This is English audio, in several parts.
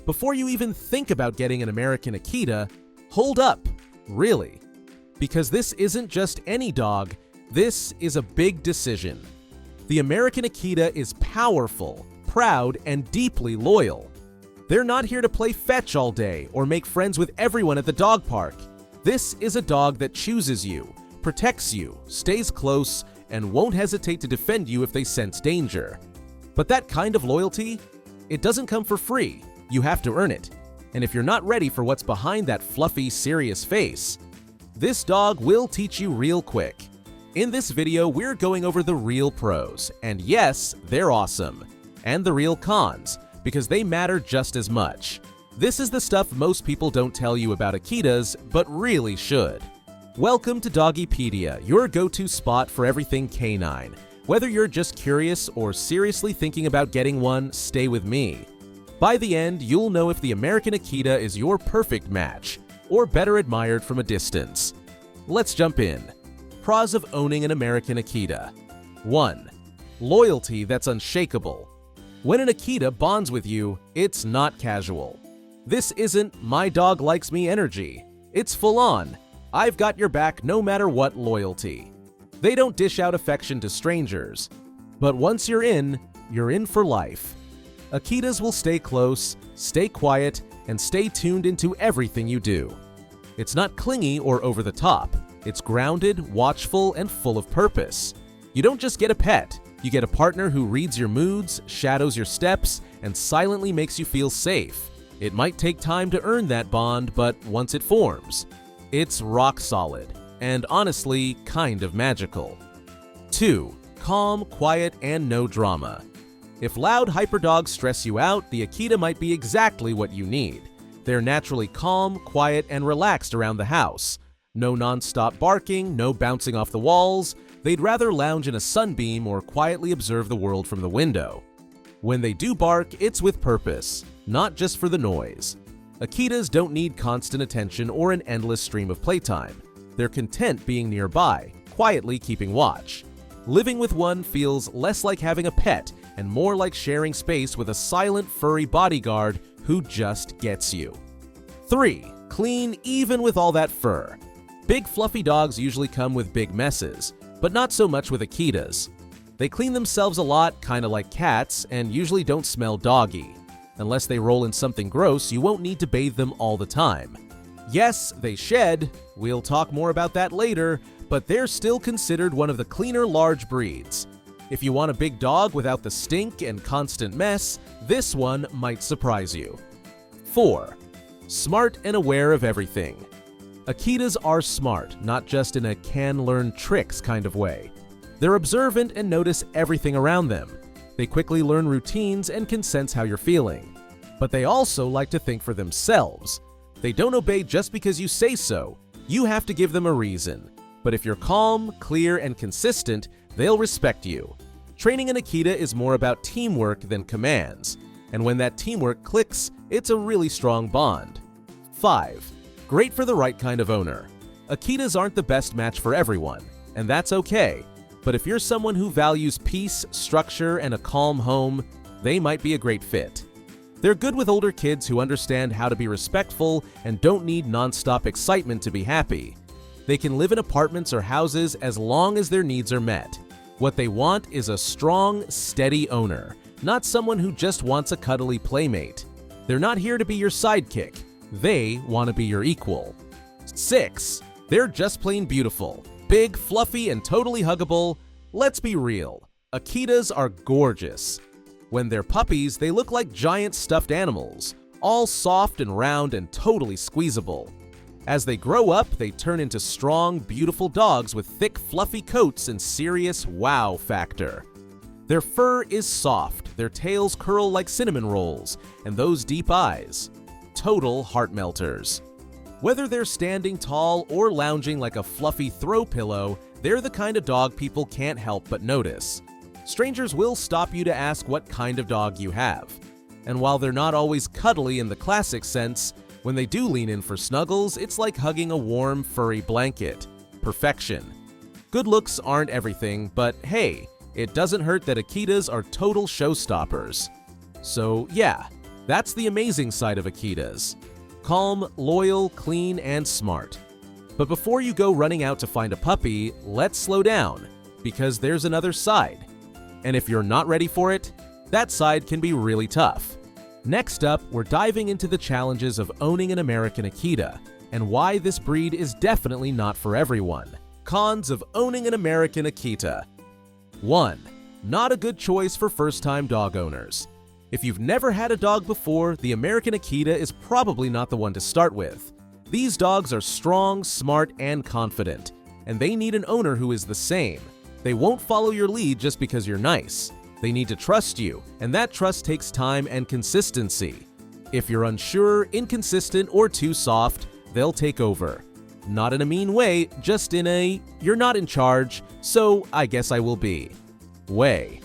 Before you even think about getting an American Akita, hold up, really. Because this isn't just any dog, this is a big decision. The American Akita is powerful, proud, and deeply loyal. They're not here to play fetch all day or make friends with everyone at the dog park. This is a dog that chooses you, protects you, stays close, and won't hesitate to defend you if they sense danger. But that kind of loyalty, it doesn't come for free. You have to earn it. And if you're not ready for what's behind that fluffy, serious face, this dog will teach you real quick. In this video, we're going over the real pros, and yes, they're awesome, and the real cons, because they matter just as much. This is the stuff most people don't tell you about Akitas, but really should. Welcome to Doggy Pedia, your go-to spot for everything canine. Whether you're just curious or seriously thinking about getting one, stay with me. By the end, you'll know if the American Akita is your perfect match, or better admired from a distance. Let's jump in. Pros of owning an American Akita. 1. Loyalty that's unshakable. When an Akita bonds with you, it's not casual. This isn't "my dog likes me" energy. It's full-on, "I've got your back no matter what" loyalty. They don't dish out affection to strangers. But once you're in for life. Akitas will stay close, stay quiet, and stay tuned into everything you do. It's not clingy or over the top. It's grounded, watchful, and full of purpose. You don't just get a pet, you get a partner who reads your moods, shadows your steps, and silently makes you feel safe. It might take time to earn that bond, but once it forms, it's rock solid, and honestly, kind of magical. 2. Calm, quiet, and no drama. If loud hyperdogs stress you out, the Akita might be exactly what you need. They're naturally calm, quiet, and relaxed around the house. No non-stop barking, no bouncing off the walls. They'd rather lounge in a sunbeam or quietly observe the world from the window. When they do bark, it's with purpose, not just for the noise. Akitas don't need constant attention or an endless stream of playtime. They're content being nearby, quietly keeping watch. Living with one feels less like having a pet and more like sharing space with a silent, furry bodyguard who just gets you. 3. Clean even with all that fur. Big fluffy dogs usually come with big messes, but not so much with Akitas. They clean themselves a lot, kinda like cats, and usually don't smell doggy. Unless they roll in something gross, you won't need to bathe them all the time. Yes, they shed, we'll talk more about that later, but they're still considered one of the cleaner large breeds. If you want a big dog without the stink and constant mess, this one might surprise you. 4. Smart and aware of everything. Akitas are smart, not just in a can-learn tricks kind of way. They're observant and notice everything around them. They quickly learn routines and can sense how you're feeling. But they also like to think for themselves. They don't obey just because you say so. You have to give them a reason. But if you're calm, clear, and consistent, they'll respect you. Training an Akita is more about teamwork than commands. And when that teamwork clicks, it's a really strong bond. 5. Great for the right kind of owner. Akitas aren't the best match for everyone, and that's okay. But if you're someone who values peace, structure, and a calm home, they might be a great fit. They're good with older kids who understand how to be respectful and don't need non-stop excitement to be happy. They can live in apartments or houses as long as their needs are met. What they want is a strong, steady owner, not someone who just wants a cuddly playmate. They're not here to be your sidekick. They want to be your equal. 6. They're just plain beautiful. Big, fluffy, and totally huggable. Let's be real. Akitas are gorgeous. When they're puppies, they look like giant stuffed animals, all soft and round and totally squeezable. As they grow up, they turn into strong, beautiful dogs with thick, fluffy coats and serious wow factor. Their fur is soft, their tails curl like cinnamon rolls, and those deep eyes. Total heart melters. Whether they're standing tall or lounging like a fluffy throw pillow, they're the kind of dog people can't help but notice. Strangers will stop you to ask what kind of dog you have. And while they're not always cuddly in the classic sense, when they do lean in for snuggles, it's like hugging a warm, furry blanket. Perfection. Good looks aren't everything, but hey, it doesn't hurt that Akitas are total showstoppers. So yeah, That's the amazing side of Akitas. Calm, loyal, clean, and smart. But before you go running out to find a puppy, let's slow down, because there's another side. And if you're not ready for it, that side can be really tough. Next up, we're diving into the challenges of owning an American Akita, and why this breed is definitely not for everyone. Cons of owning an American Akita. 1. Not a good choice for first-time dog owners. If you've never had a dog before, the American Akita is probably not the one to start with. These dogs are strong, smart, and confident, and they need an owner who is the same. They won't follow your lead just because you're nice. They need to trust you, and that trust takes time and consistency. If you're unsure, inconsistent, or too soft, they'll take over. Not in a mean way, just in a "you're not in charge, so I guess I will be" way.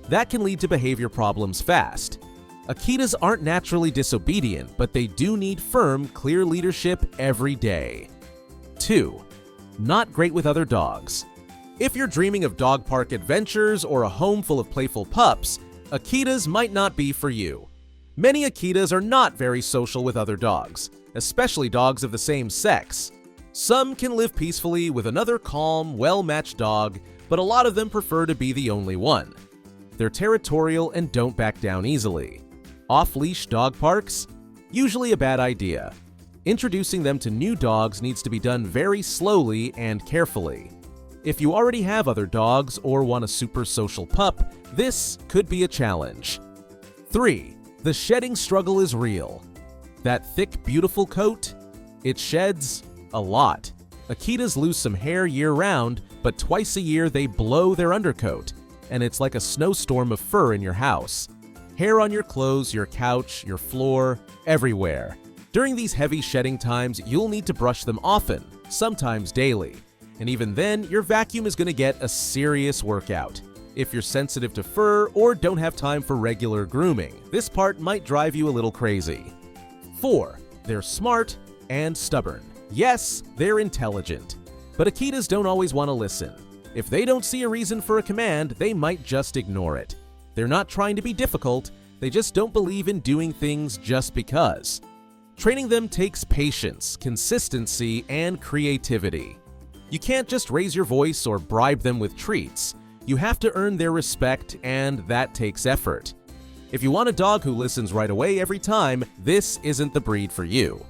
That can lead to behavior problems fast. Akitas aren't naturally disobedient, but they do need firm, clear leadership every day. 2. Not great with other dogs. If you're dreaming of dog park adventures or a home full of playful pups, Akitas might not be for you. Many Akitas are not very social with other dogs, especially dogs of the same sex. Some can live peacefully with another calm, well-matched dog, but a lot of them prefer to be the only one. They're territorial and don't back down easily. Off-leash dog parks? Usually a bad idea. Introducing them to new dogs needs to be done very slowly and carefully. If you already have other dogs or want a super social pup, this could be a challenge. 3. The shedding struggle is real. That thick, beautiful coat? It sheds a lot. Akitas lose some hair year-round, but twice a year they blow their undercoat, and it's like a snowstorm of fur in your house. Hair on your clothes, your couch, your floor, everywhere. During these heavy shedding times, you'll need to brush them often, sometimes daily. And even then, your vacuum is going to get a serious workout. If you're sensitive to fur or don't have time for regular grooming, this part might drive you a little crazy. 4. They're smart and stubborn. Yes, they're intelligent. But Akitas don't always want to listen. If they don't see a reason for a command, they might just ignore it. They're not trying to be difficult, they just don't believe in doing things just because. Training them takes patience, consistency, and creativity. You can't just raise your voice or bribe them with treats. You have to earn their respect, and that takes effort. If you want a dog who listens right away every time, this isn't the breed for you.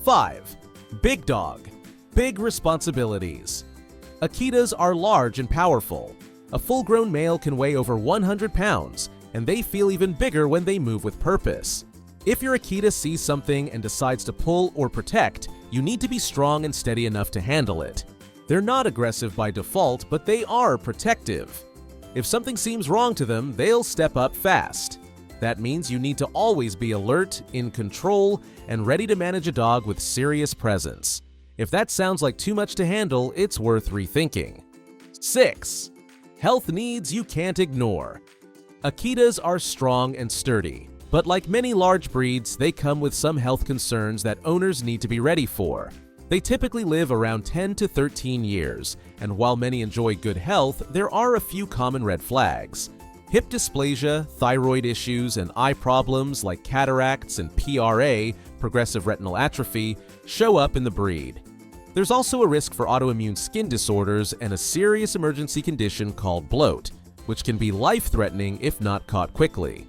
5. Big dog. Big responsibilities. Akitas are large and powerful. A full-grown male can weigh over 100 pounds, and they feel even bigger when they move with purpose. If your Akita sees something and decides to pull or protect, you need to be strong and steady enough to handle it. They're not aggressive by default, but they are protective. If something seems wrong to them, they'll step up fast. That means you need to always be alert, in control, and ready to manage a dog with serious presence. If that sounds like too much to handle, it's worth rethinking. 6. Health needs you can't ignore. Akitas are strong and sturdy, but like many large breeds, they come with some health concerns that owners need to be ready for. They typically live around 10 to 13 years, and while many enjoy good health, there are a few common red flags. Hip dysplasia, thyroid issues, and eye problems like cataracts and PRA, progressive retinal atrophy, show up in the breed. There's also a risk for autoimmune skin disorders and a serious emergency condition called bloat, which can be life-threatening if not caught quickly.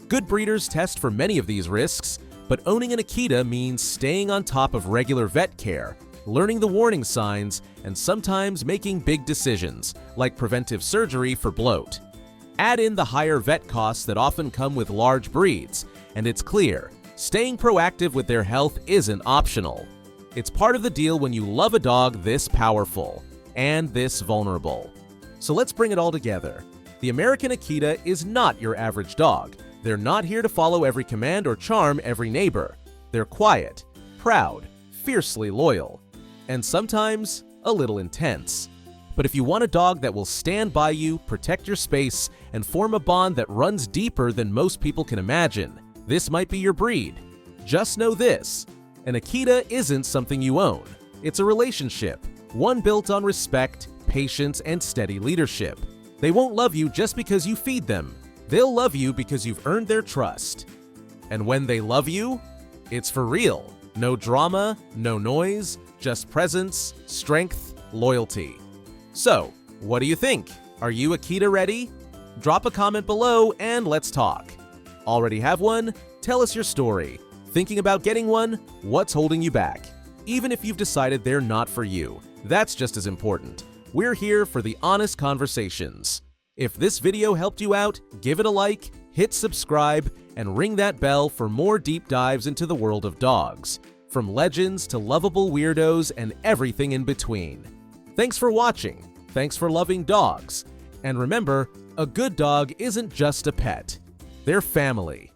Good breeders test for many of these risks, but owning an Akita means staying on top of regular vet care, learning the warning signs, and sometimes making big decisions, like preventive surgery for bloat. Add in the higher vet costs that often come with large breeds, and it's clear, staying proactive with their health isn't optional. It's part of the deal when you love a dog this powerful and this vulnerable. So let's bring it all together. The American Akita is not your average dog. They're not here to follow every command or charm every neighbor. They're quiet, proud, fiercely loyal, and sometimes a little intense. But if you want a dog that will stand by you, protect your space, and form a bond that runs deeper than most people can imagine, this might be your breed. Just know this: an Akita isn't something you own. It's a relationship, one built on respect, patience, and steady leadership. They won't love you just because you feed them. They'll love you because you've earned their trust. And when they love you, it's for real. No drama, no noise, just presence, strength, loyalty. So, what do you think? Are you Akita ready? Drop a comment below and let's talk. Already have one? Tell us your story. Thinking about getting one? What's holding you back? Even if you've decided they're not for you, that's just as important. We're here for the honest conversations. If this video helped you out, give it a like, hit subscribe, and ring that bell for more deep dives into the world of dogs, from legends to lovable weirdos and everything in between. Thanks for watching, thanks for loving dogs, and remember, a good dog isn't just a pet, they're family.